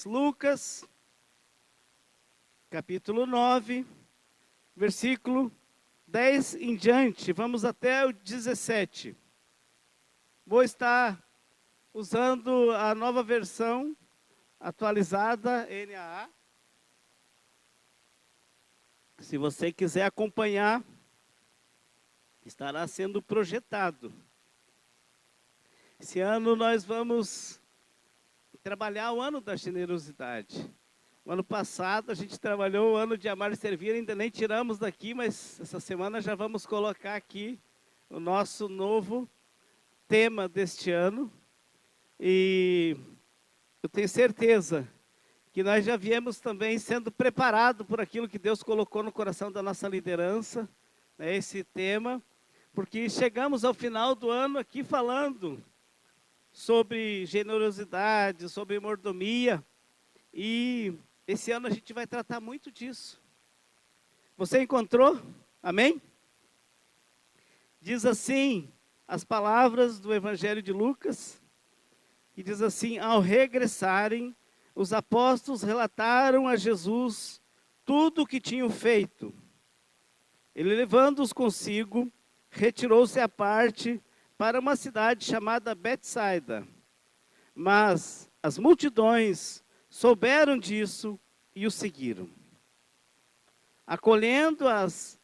Lucas, capítulo 9, versículo 10 em diante, vamos até o 17. Vou estar usando a nova versão atualizada, NAA. Se você quiser acompanhar, estará sendo projetado. Esse ano nós vamos trabalhar o ano da generosidade. O ano passado a gente trabalhou o ano de amar e servir, ainda nem tiramos daqui, mas essa semana já vamos colocar aqui o nosso novo tema deste ano. E eu tenho certeza que nós já viemos também sendo preparados por aquilo que Deus colocou no coração da nossa liderança, né, esse tema, porque chegamos ao final do ano aqui falando sobre generosidade, sobre mordomia, e esse ano a gente vai tratar muito disso. Você encontrou? Amém? Diz assim as palavras do Evangelho de Lucas, e diz assim: ao regressarem, os apóstolos relataram a Jesus tudo o que tinham feito. Ele, levando-os consigo, retirou-se à parte para uma cidade chamada Betsaida. Mas as multidões souberam disso e o seguiram. Acolhendo-as,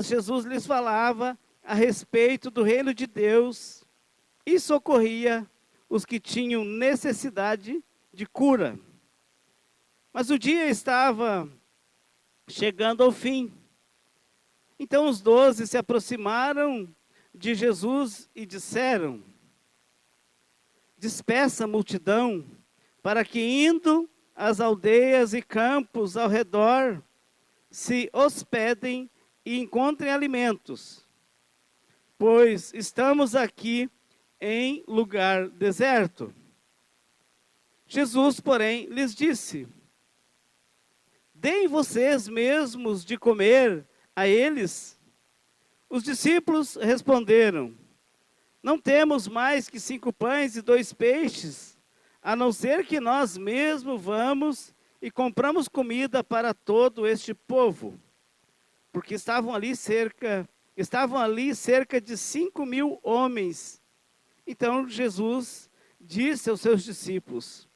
Jesus lhes falava a respeito do reino de Deus e socorria os que tinham necessidade de cura. Mas o dia estava chegando ao fim. Então os 12 se aproximaram de Jesus e disseram: despeça a multidão, para que, indo às aldeias e campos ao redor, se hospedem e encontrem alimentos, pois estamos aqui em lugar deserto. Jesus, porém, lhes disse: deem vocês mesmos de comer a eles. Os discípulos responderam: não temos mais que 5 pães e 2 peixes, a não ser que nós mesmos vamos e compramos comida para todo este povo. Porque estavam ali cerca de 5.000 homens. Então Jesus disse aos seus discípulos: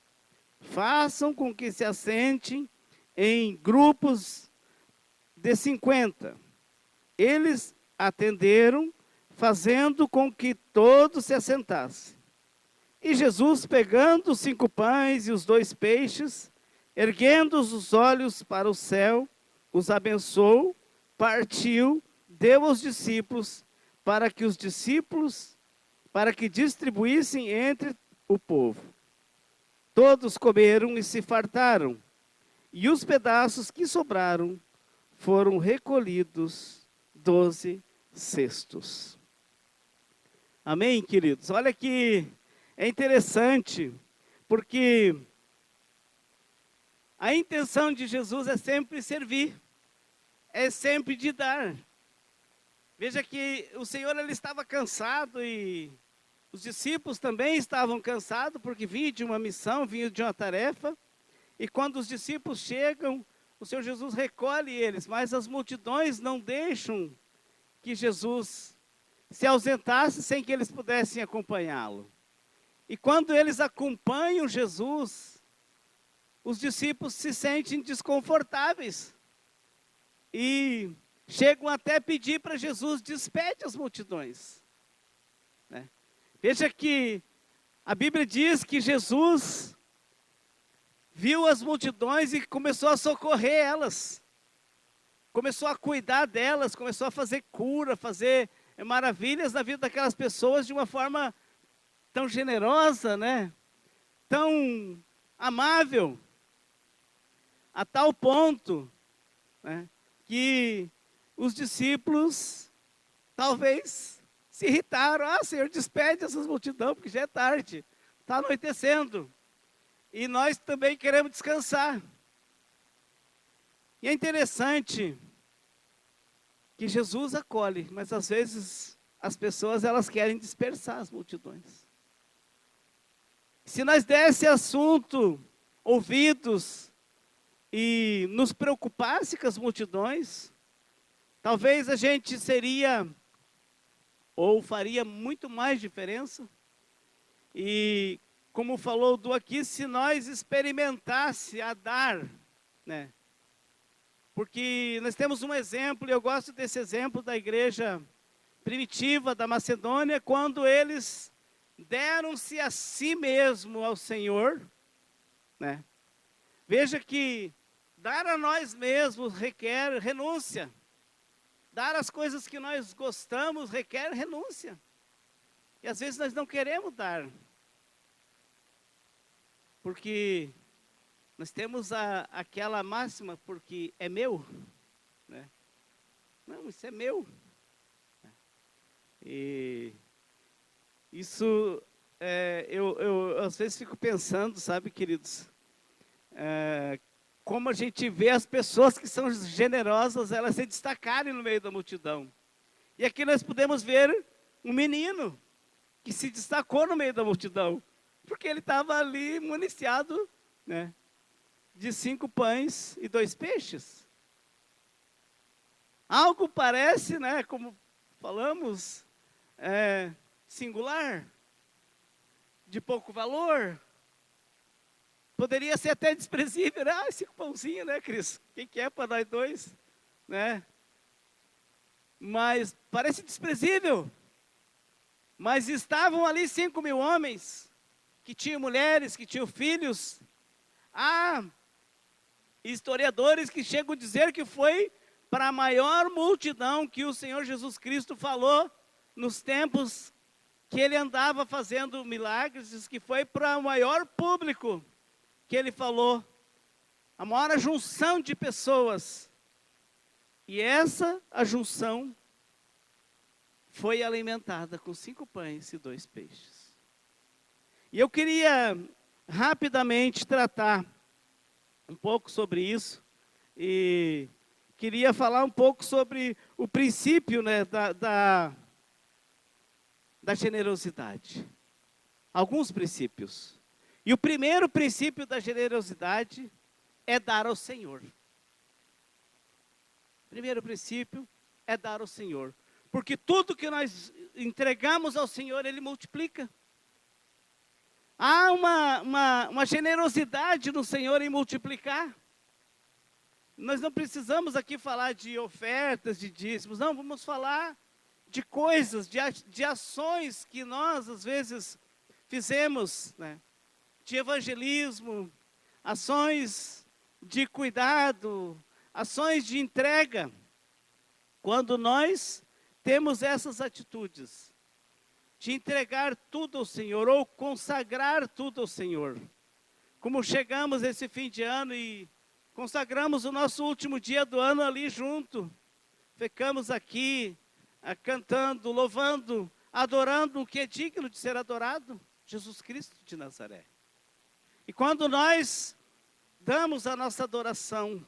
façam com que se assentem em grupos de 50. Eles atenderam, fazendo com que todos se assentassem. E Jesus, pegando os 5 pães e os 2 peixes, erguendo os olhos para o céu, os abençoou, partiu, deu aos discípulos, para que distribuíssem entre o povo. Todos comeram e se fartaram, e os pedaços que sobraram foram recolhidos 12 cestos. Amém, queridos? Olha que é interessante, porque a intenção de Jesus é sempre servir, é sempre de dar. Veja que o Senhor, ele estava cansado, e os discípulos também estavam cansados, porque vinham de uma missão, vinham de uma tarefa, e quando os discípulos chegam, o Senhor Jesus recolhe eles, mas as multidões não deixam que Jesus se ausentasse sem que eles pudessem acompanhá-lo. E quando eles acompanham Jesus, os discípulos se sentem desconfortáveis e chegam até a pedir para Jesus: despede as multidões. Né? Veja que a Bíblia diz que Jesus viu as multidões e começou a socorrer elas, começou a cuidar delas, começou a fazer cura, fazer maravilhas na vida daquelas pessoas de uma forma tão generosa, né? Tão amável, a tal ponto, né, que os discípulos talvez se irritaram. Senhor, despede essas multidões, porque já é tarde, está anoitecendo, e nós também queremos descansar. E é interessante que Jesus acolhe, mas às vezes as pessoas, elas querem dispersar as multidões. Se nós desse assunto, ouvidos, e nos preocupasse com as multidões, talvez a gente seria, ou faria muito mais diferença. E como falou do aqui, se nós experimentasse a dar, né? Porque nós temos um exemplo, e eu gosto desse exemplo da igreja primitiva da Macedônia, quando eles deram-se a si mesmo ao Senhor, né? Veja que dar a nós mesmos requer renúncia. Dar as coisas que nós gostamos requer renúncia. E às vezes nós não queremos dar. Porque nós temos aquela máxima, porque é meu, né? Não, isso é meu. E isso, eu às vezes fico pensando, sabe, queridos, como a gente vê as pessoas que são generosas, elas se destacarem no meio da multidão. E aqui nós podemos ver um menino que se destacou no meio da multidão, porque ele estava ali municiado, né, de 5 pães e 2 peixes. Algo parece, né, como falamos, singular, de pouco valor. Poderia ser até desprezível, né? 5 pãozinhos, né, Cris? Quem que é para nós dois, né? Mas parece desprezível. Mas estavam ali 5.000 homens, que tinham mulheres, que tinham filhos. Há historiadores que chegam a dizer que foi para a maior multidão que o Senhor Jesus Cristo falou nos tempos que ele andava fazendo milagres, diz que foi para o maior público que ele falou, a maior junção de pessoas. E essa a junção foi alimentada com 5 pães e 2 peixes. E eu queria rapidamente tratar um pouco sobre isso, e queria falar um pouco sobre o princípio, né, da generosidade. Alguns princípios. E o primeiro princípio da generosidade é dar ao Senhor. O primeiro princípio é dar ao Senhor. Porque tudo que nós entregamos ao Senhor, Ele multiplica. Há uma generosidade no Senhor em multiplicar. Nós não precisamos aqui falar de ofertas, de dízimos, não, vamos falar de coisas, de ações que nós, às vezes, fizemos, né? De evangelismo, ações de cuidado, ações de entrega. Quando nós temos essas atitudes, de entregar tudo ao Senhor, ou consagrar tudo ao Senhor. Como chegamos esse fim de ano e consagramos o nosso último dia do ano ali junto. Ficamos aqui cantando, louvando, adorando o que é digno de ser adorado, Jesus Cristo de Nazaré. E quando nós damos a nossa adoração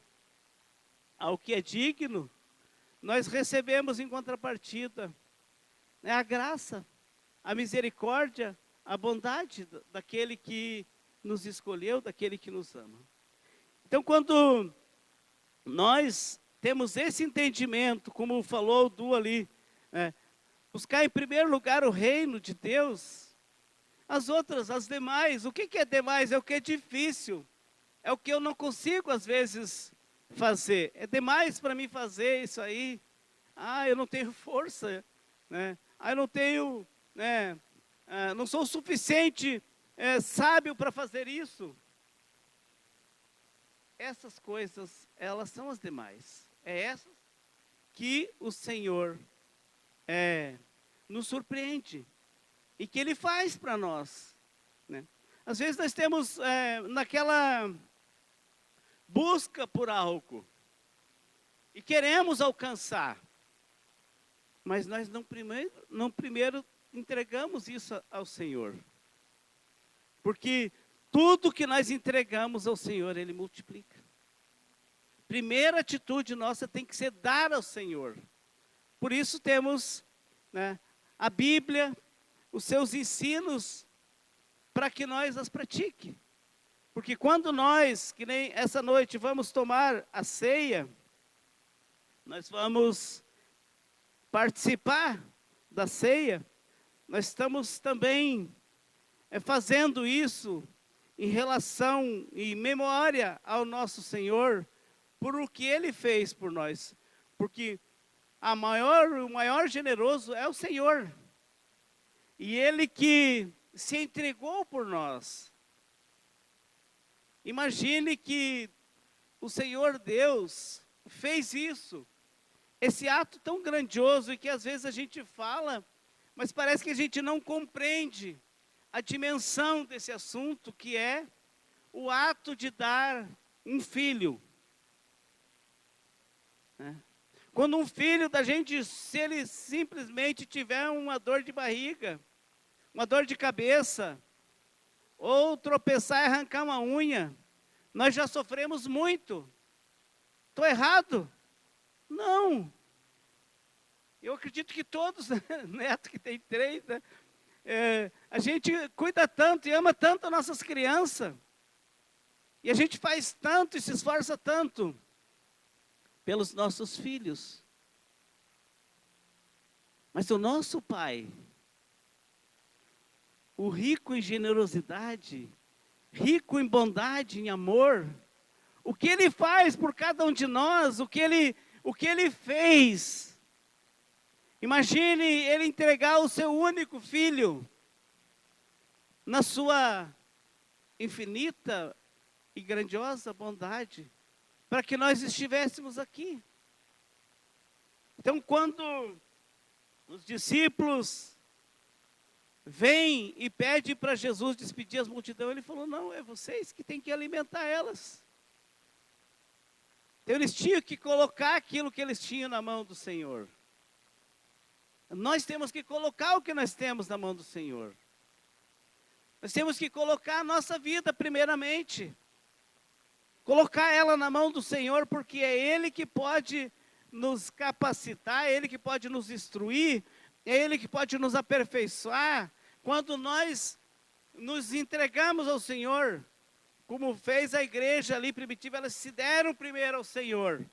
ao que é digno, nós recebemos em contrapartida, né, a graça, a misericórdia, a bondade daquele que nos escolheu, daquele que nos ama. Então, quando nós temos esse entendimento, como falou o Du ali, buscar em primeiro lugar o reino de Deus, as demais, o que é demais? É o que é difícil, é o que eu não consigo às vezes fazer. É demais para mim fazer isso aí. Eu não tenho força, né? Eu não tenho, né? Não sou o suficiente sábio para fazer isso. Essas coisas, elas são as demais. É essas que o Senhor nos surpreende e que Ele faz para nós, né? Às vezes nós temos naquela busca por algo e queremos alcançar, mas nós não primeiro entregamos isso ao Senhor, porque tudo que nós entregamos ao Senhor, Ele multiplica. Primeira atitude nossa tem que ser dar ao Senhor. Por isso temos, né, a Bíblia, os seus ensinos, para que nós as pratique. Porque quando nós, que nem essa noite, vamos tomar a ceia, nós vamos participar da ceia, nós estamos também fazendo isso em relação, em memória ao nosso Senhor, por o que Ele fez por nós. Porque o maior generoso é o Senhor. E Ele que se entregou por nós. Imagine que o Senhor Deus fez isso. Esse ato tão grandioso e que às vezes a gente fala, mas parece que a gente não compreende a dimensão desse assunto, que é o ato de dar um filho. Quando um filho da gente, se ele simplesmente tiver uma dor de barriga, uma dor de cabeça, ou tropeçar e arrancar uma unha, nós já sofremos muito. Estou errado? Não. Eu acredito que todos, neto que tem 3, né? A gente cuida tanto e ama tanto as nossas crianças. E a gente faz tanto e se esforça tanto pelos nossos filhos. Mas o nosso Pai, o rico em generosidade, rico em bondade, em amor, o que Ele faz por cada um de nós, o que Ele fez. Imagine Ele entregar o seu único filho, na sua infinita e grandiosa bondade, para que nós estivéssemos aqui. Então, quando os discípulos vêm e pedem para Jesus despedir as multidões, Ele falou, não, é vocês que têm que alimentar elas. Então, eles tinham que colocar aquilo que eles tinham na mão do Senhor. Nós temos que colocar o que nós temos na mão do Senhor. Nós temos que colocar a nossa vida primeiramente. Colocar ela na mão do Senhor, porque é Ele que pode nos capacitar, é Ele que pode nos instruir, é Ele que pode nos aperfeiçoar. Quando nós nos entregamos ao Senhor, como fez a igreja ali primitiva, elas se deram primeiro ao Senhor.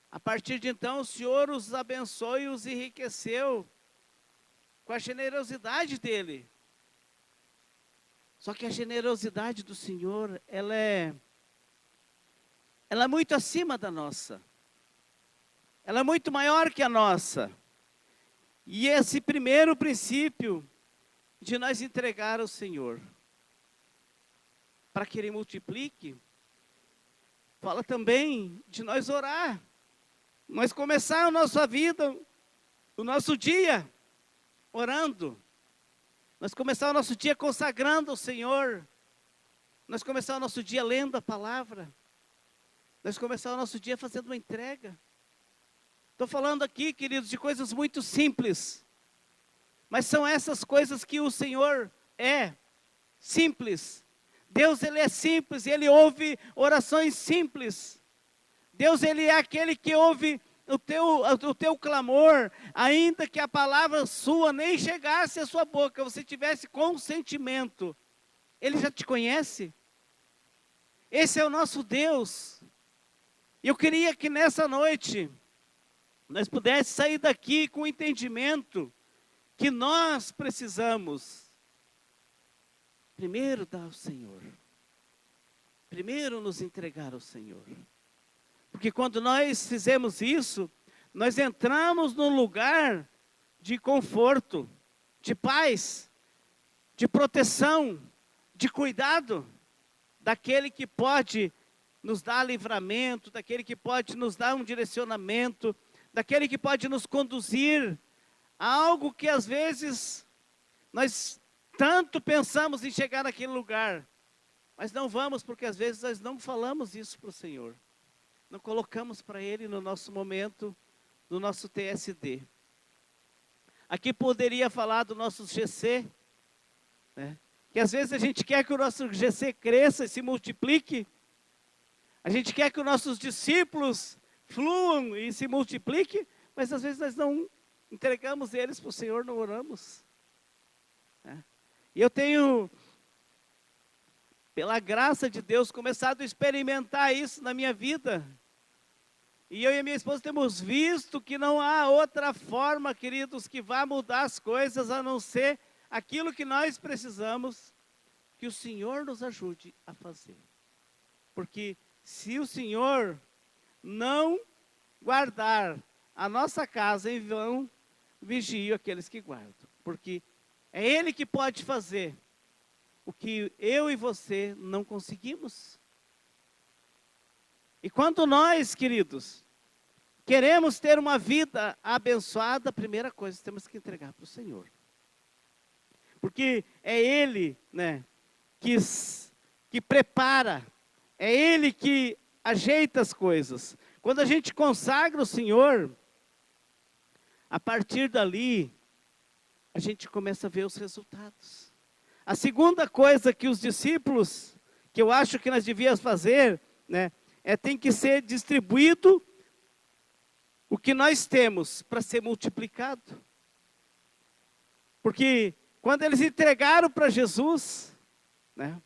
A partir de então, o Senhor os abençoou e os enriqueceu com a generosidade dEle. Só que a generosidade do Senhor, ela é muito acima da nossa. Ela é muito maior que a nossa. E esse primeiro princípio de nós entregar ao Senhor, para que Ele multiplique, fala também de nós orar. Nós começar a nossa vida, o nosso dia, orando. Nós começar o nosso dia consagrando ao Senhor. Nós começar o nosso dia lendo a palavra. Nós começar o nosso dia fazendo uma entrega. Estou falando aqui, queridos, de coisas muito simples. Mas são essas coisas que o Senhor é simples. Deus, Ele é simples, Ele ouve orações simples. Deus, Ele é aquele que ouve o teu clamor, ainda que a palavra sua nem chegasse à sua boca, você tivesse consentimento. Ele já te conhece. Esse é o nosso Deus. Eu queria que nessa noite, nós pudéssemos sair daqui com o entendimento que nós precisamos, primeiro dar ao Senhor. Primeiro nos entregar ao Senhor. Porque quando nós fizemos isso, nós entramos num lugar de conforto, de paz, de proteção, de cuidado, daquele que pode nos dar livramento, daquele que pode nos dar um direcionamento, daquele que pode nos conduzir a algo que às vezes nós tanto pensamos em chegar naquele lugar, mas não vamos, porque às vezes nós não falamos isso para o Senhor. Não colocamos para Ele no nosso momento, no nosso TSD. Aqui poderia falar do nosso GC, né? Que às vezes a gente quer que o nosso GC cresça e se multiplique. A gente quer que os nossos discípulos fluam e se multipliquem, mas às vezes nós não entregamos eles para o Senhor, não oramos. Né? E eu tenho, pela graça de Deus, começado a experimentar isso na minha vida. E eu e a minha esposa temos visto que não há outra forma, queridos, que vá mudar as coisas, a não ser aquilo que nós precisamos, que o Senhor nos ajude a fazer. Porque se o Senhor não guardar a nossa casa, em vão vigio aqueles que guardam. Porque é Ele que pode fazer o que eu e você não conseguimos. E quando nós, queridos, queremos ter uma vida abençoada, a primeira coisa temos que entregar para o Senhor. Porque é Ele, né, que prepara, é Ele que ajeita as coisas. Quando a gente consagra o Senhor, a partir dali, a gente começa a ver os resultados. A segunda coisa que os discípulos, que eu acho que nós devíamos fazer, né, tem que ser distribuído o que nós temos para ser multiplicado. Porque quando eles entregaram para Jesus, né,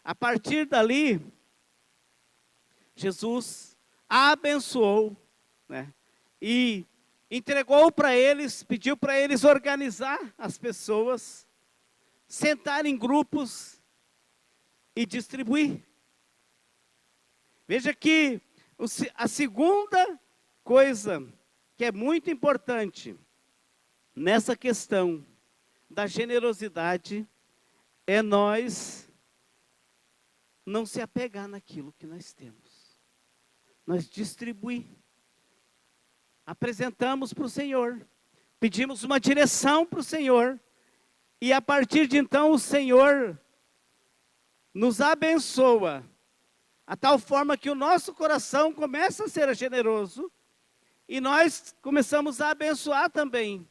a partir dali, Jesus abençoou, né, e entregou para eles, pediu para eles organizar as pessoas, sentar em grupos e distribuir. Veja que a segunda coisa que é muito importante nessa questão da generosidade é nós não se apegar naquilo que nós temos. Nós distribuir. Apresentamos para o Senhor, pedimos uma direção para o Senhor, e a partir de então o Senhor nos abençoa, a tal forma que o nosso coração começa a ser generoso, e nós começamos a abençoar também,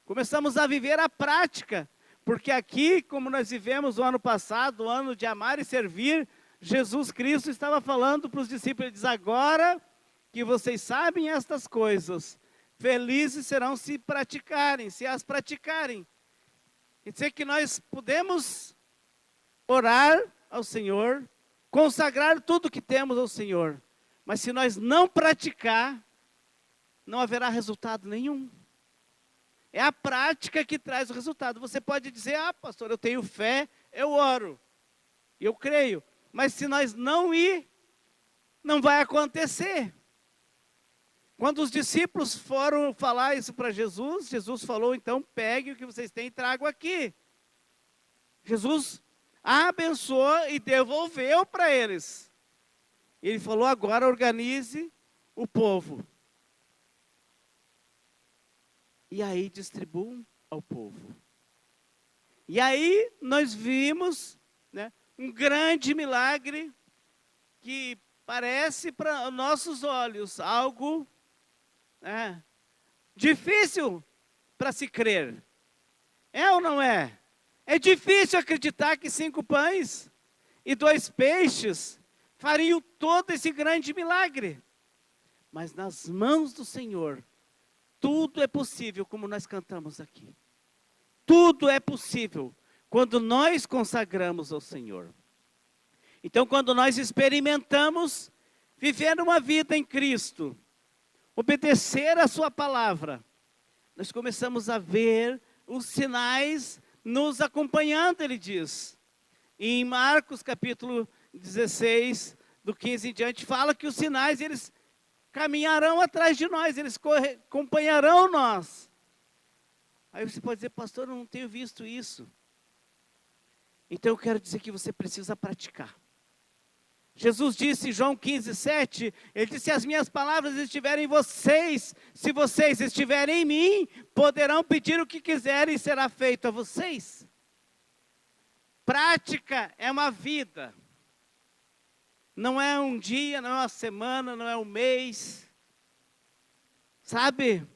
começamos a viver a prática, porque aqui, como nós vivemos o ano passado, o ano de amar e servir, Jesus Cristo estava falando para os discípulos, ele diz, agora que vocês sabem estas coisas, felizes serão se praticarem, se as praticarem. Quer dizer que nós podemos orar ao Senhor, consagrar tudo que temos ao Senhor, mas se nós não praticar, não haverá resultado nenhum. É a prática que traz o resultado. Você pode dizer, pastor, eu tenho fé, eu oro, eu creio, mas se nós não ir, não vai acontecer. Quando os discípulos foram falar isso para Jesus, Jesus falou, então pegue o que vocês têm e tragam aqui. Jesus abençoou e devolveu para eles. Ele falou, agora organize o povo. E aí distribuam ao povo. E aí nós vimos, né, um grande milagre que parece para nossos olhos algo difícil para se crer. É ou não é? É difícil acreditar que 5 pães e 2 peixes fariam todo esse grande milagre. Mas nas mãos do Senhor, tudo é possível, como nós cantamos aqui. Tudo é possível quando nós consagramos ao Senhor. Então, quando nós experimentamos viver uma vida em Cristo, obedecer a sua palavra, nós começamos a ver os sinais nos acompanhando, ele diz. E em Marcos capítulo 16, do 15 em diante, fala que os sinais, eles caminharão atrás de nós, eles acompanharão nós. Aí você pode dizer, pastor, eu não tenho visto isso. Então eu quero dizer que você precisa praticar. Jesus disse em João 15, 7, ele disse, se as minhas palavras estiverem em vocês, se vocês estiverem em mim, poderão pedir o que quiserem e será feito a vocês. Prática é uma vida. Não é um dia, não é uma semana, não é um mês. Sabe?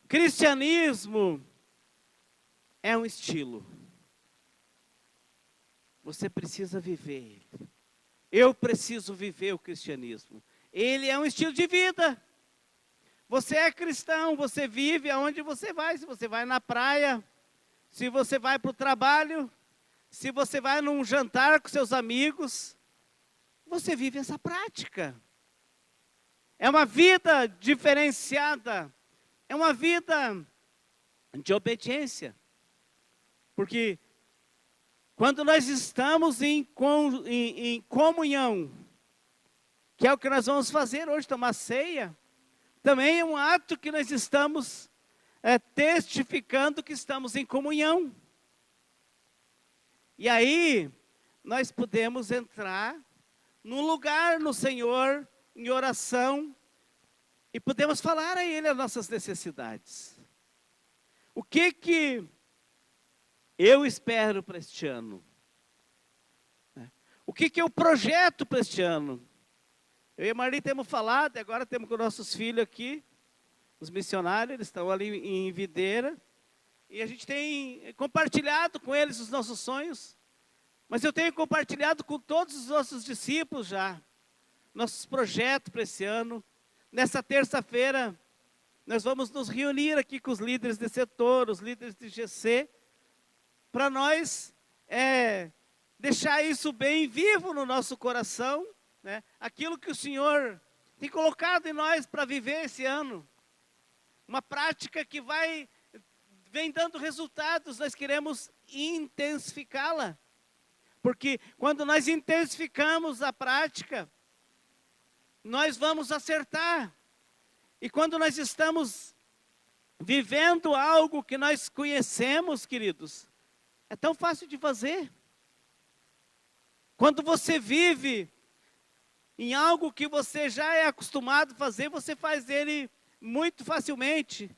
Cristianismo é um estilo. Você precisa viver ele. Eu preciso viver o cristianismo. Ele é um estilo de vida. Você é cristão, você vive aonde você vai. Se você vai na praia, se você vai para o trabalho, se você vai num jantar com seus amigos, você vive essa prática. É uma vida diferenciada, é uma vida de obediência. Porque quando nós estamos em comunhão, que é o que nós vamos fazer hoje, tomar ceia, também é um ato que nós estamos testificando que estamos em comunhão. E aí, nós podemos entrar num lugar no Senhor, em oração, e podemos falar a Ele as nossas necessidades. O que eu espero para este ano? O que eu projeto para este ano? Eu e a Marli temos falado, e agora temos com nossos filhos aqui, os missionários, eles estão ali em Videira, e a gente tem compartilhado com eles os nossos sonhos, mas eu tenho compartilhado com todos os nossos discípulos já, nossos projetos para esse ano. Nessa terça-feira, nós vamos nos reunir aqui com os líderes de setor, os líderes de GC, para nós deixar isso bem vivo no nosso coração, né? Aquilo que o Senhor tem colocado em nós para viver esse ano. Uma prática que vem dando resultados, nós queremos intensificá-la. Porque quando nós intensificamos a prática, nós vamos acertar. E quando nós estamos vivendo algo que nós conhecemos, queridos, é tão fácil de fazer. Quando você vive em algo que você já é acostumado a fazer, você faz ele muito facilmente.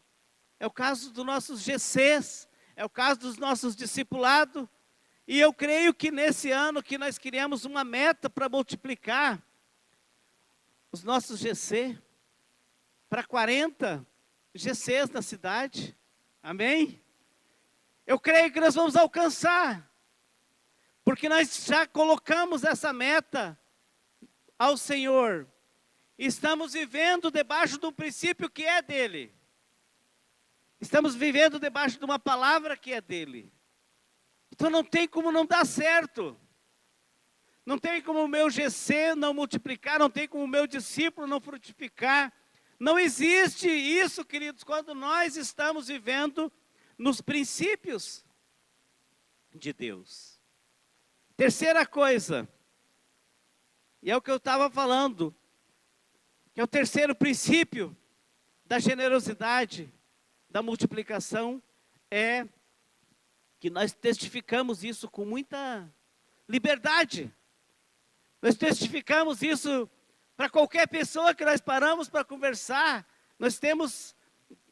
É o caso dos nossos GCs, é o caso dos nossos discipulados. E eu creio que nesse ano que nós criamos uma meta para multiplicar os nossos GC para 40 GCs na cidade. Amém? Eu creio que nós vamos alcançar, porque nós já colocamos essa meta ao Senhor. Estamos vivendo debaixo de um princípio que é dele. Estamos vivendo debaixo de uma palavra que é dele. Então não tem como não dar certo. Não tem como o meu GC não multiplicar, não tem como o meu discípulo não frutificar. Não existe isso, queridos, quando nós estamos vivendo nos princípios de Deus. Terceira coisa, e é o que eu estava falando, que é o terceiro princípio da generosidade, da multiplicação, é que nós testificamos isso com muita liberdade. Nós testificamos isso para qualquer pessoa que nós paramos para conversar. Nós temos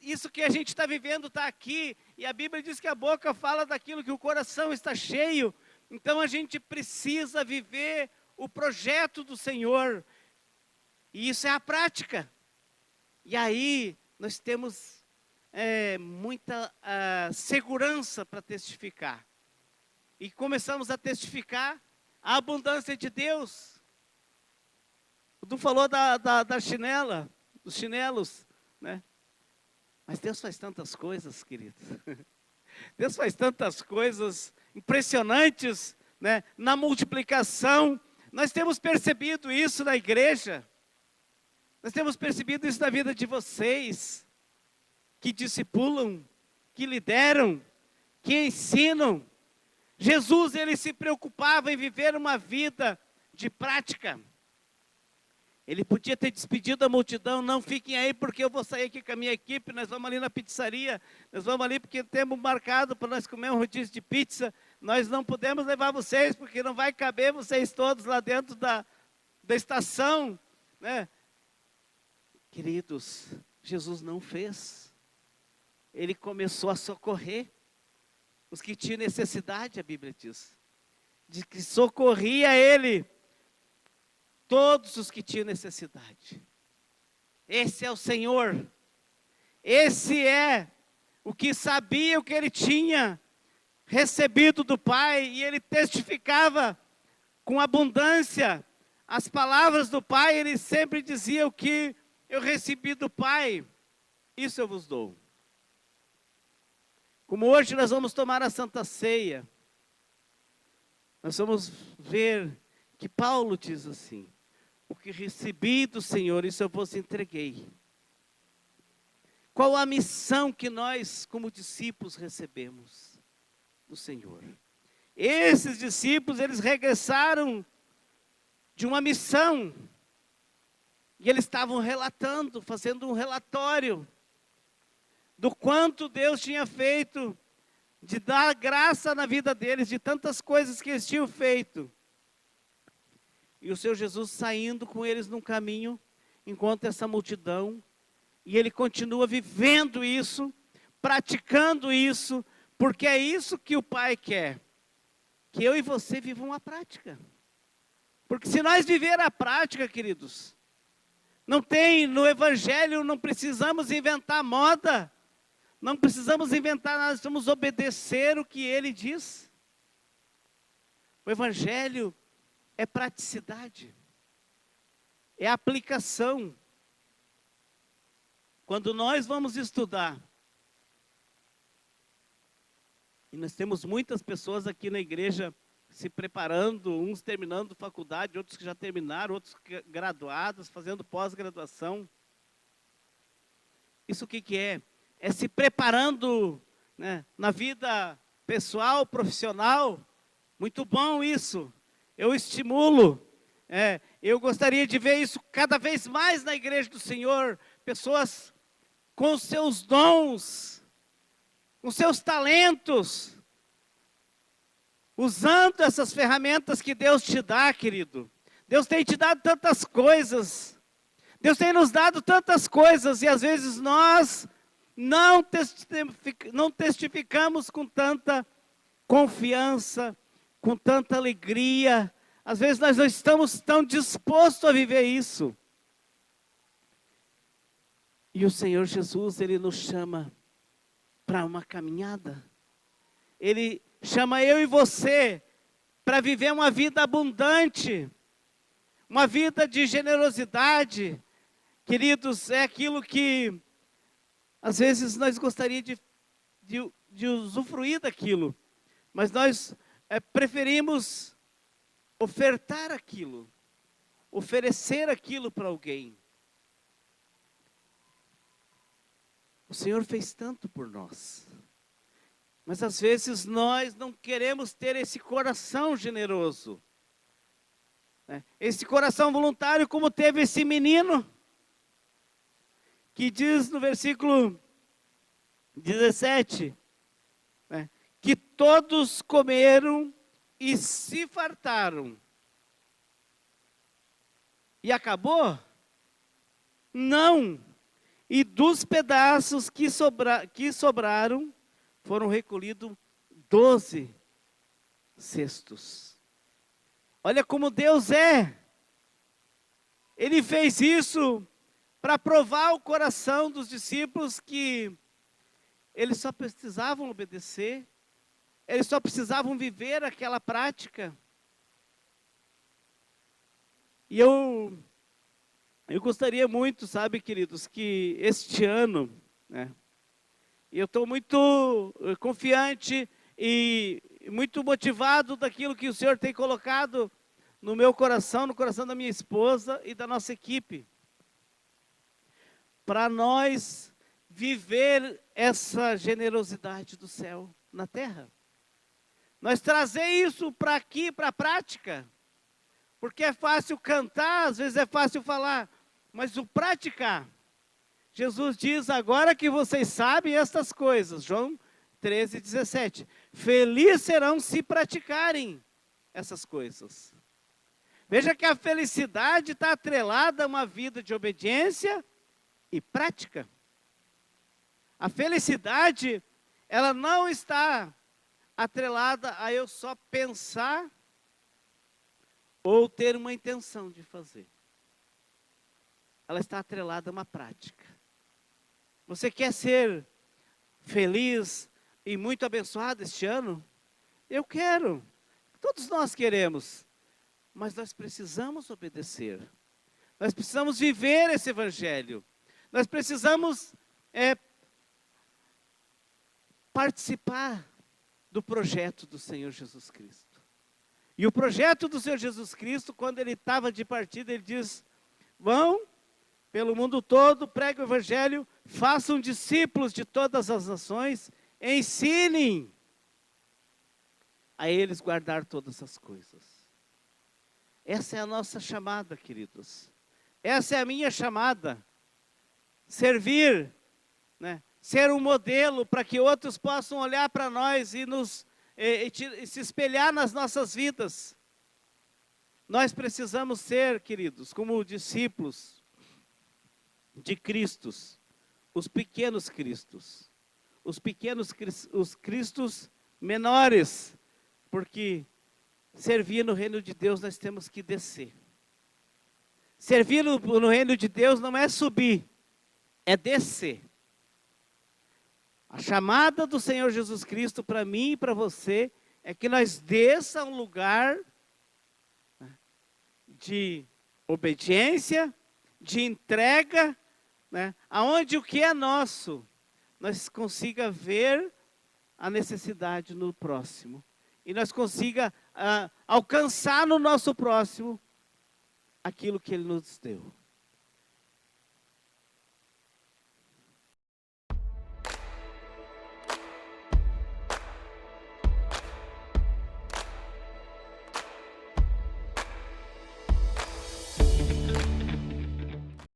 isso que a gente está vivendo, está aqui. E a Bíblia diz que a boca fala daquilo que o coração está cheio. Então a gente precisa viver o projeto do Senhor. E isso é a prática. E aí nós temos muita segurança para testificar. E começamos a testificar a abundância de Deus. O Du falou da chinela, dos chinelos, né? Mas Deus faz tantas coisas, queridos. Deus faz tantas coisas impressionantes, né? Na multiplicação. Nós temos percebido isso na igreja. Nós temos percebido isso na vida de vocês, que discipulam, que lideram, que ensinam. Jesus, ele se preocupava em viver uma vida de prática. Ele podia ter despedido a multidão: não fiquem aí porque eu vou sair aqui com a minha equipe, nós vamos ali na pizzaria, nós vamos ali porque temos marcado para nós comer um rodízio de pizza, nós não podemos levar vocês porque não vai caber vocês todos lá dentro da estação, né? Queridos, Jesus não fez. Ele começou a socorrer os que tinham necessidade, a Bíblia diz. De que socorria ele todos os que tinham necessidade. Esse é o Senhor. Esse é o que sabia o que ele tinha recebido do Pai. E ele testificava com abundância as palavras do Pai. Ele sempre dizia: o que eu recebi do Pai, isso eu vos dou. Como hoje nós vamos tomar a Santa Ceia, nós vamos ver que Paulo diz assim: o que recebi do Senhor, isso eu vos entreguei. Qual a missão que nós, como discípulos, recebemos do Senhor? Esses discípulos, eles regressaram de uma missão, e eles estavam relatando, fazendo um relatório, do quanto Deus tinha feito, de dar graça na vida deles, de tantas coisas que eles tinham feito. E o Senhor Jesus saindo com eles num caminho, encontra essa multidão, e Ele continua vivendo isso, praticando isso, porque é isso que o Pai quer, que eu e você vivam a prática. Porque se nós viver a prática, queridos, não tem no Evangelho, não precisamos inventar moda, não precisamos inventar nada, precisamos obedecer o que Ele diz. O Evangelho é praticidade, é aplicação. Quando nós vamos estudar, e nós temos muitas pessoas aqui na igreja se preparando, uns terminando faculdade, outros que já terminaram, outros graduados, fazendo pós-graduação. Isso o que que é? É se preparando, né, na vida pessoal, profissional. Muito bom isso. Eu estimulo. Eu gostaria de ver isso cada vez mais na igreja do Senhor. Pessoas com seus dons, com seus talentos, usando essas ferramentas que Deus te dá, querido. Deus tem te dado tantas coisas. Deus tem nos dado tantas coisas, e às vezes nós não testificamos com tanta confiança, com tanta alegria. Às vezes nós não estamos tão dispostos a viver isso. E o Senhor Jesus, Ele nos chama para uma caminhada. Ele chama eu e você para viver uma vida abundante, uma vida de generosidade. Queridos, é aquilo que às vezes nós gostaríamos de usufruir daquilo, mas nós preferimos ofertar aquilo, oferecer aquilo para alguém. O Senhor fez tanto por nós, mas às vezes nós não queremos ter esse coração generoso, né? Esse coração voluntário, como teve esse menino, que diz no versículo 17, né, que todos comeram e se fartaram. E acabou? Não. E dos pedaços que sobraram, foram recolhidos 12 cestos. Olha como Deus é. Ele fez isso para provar o coração dos discípulos que eles só precisavam obedecer, eles só precisavam viver aquela prática. E eu gostaria muito, sabe, queridos, que este ano, né, eu estou muito confiante e muito motivado daquilo que o Senhor tem colocado no meu coração, no coração da minha esposa e da nossa equipe, para nós viver essa generosidade do céu na terra. Nós trazer isso para aqui, para a prática, porque é fácil cantar, às vezes é fácil falar, mas o praticar, Jesus diz: agora que vocês sabem estas coisas, João 13:17, felizes serão se praticarem essas coisas. Veja que a felicidade está atrelada a uma vida de obediência e prática. A felicidade, ela não está atrelada a eu só pensar ou ter uma intenção de fazer. Ela está atrelada a uma prática. Você quer ser feliz e muito abençoado este ano? Eu quero. Todos nós queremos. Mas nós precisamos obedecer. Nós precisamos viver esse evangelho. Nós precisamos participar do projeto do Senhor Jesus Cristo. E o projeto do Senhor Jesus Cristo, quando ele estava de partida, ele diz: vão pelo mundo todo, preguem o evangelho, façam discípulos de todas as nações, ensinem a eles guardar todas as coisas. Essa é a nossa chamada, queridos. Essa é a minha chamada. Servir, né? Ser um modelo para que outros possam olhar para nós e se espelhar nas nossas vidas. Nós precisamos ser, queridos, como discípulos de Cristos, os pequenos Cristos, os Cristos menores, porque servir no reino de Deus nós temos que descer. Servir no reino de Deus não é subir, é descer. A chamada do Senhor Jesus Cristo para mim e para você é que nós desça um lugar de obediência, de entrega, né, aonde o que é nosso, nós consiga ver a necessidade no próximo. E nós consiga alcançar no nosso próximo aquilo que Ele nos deu.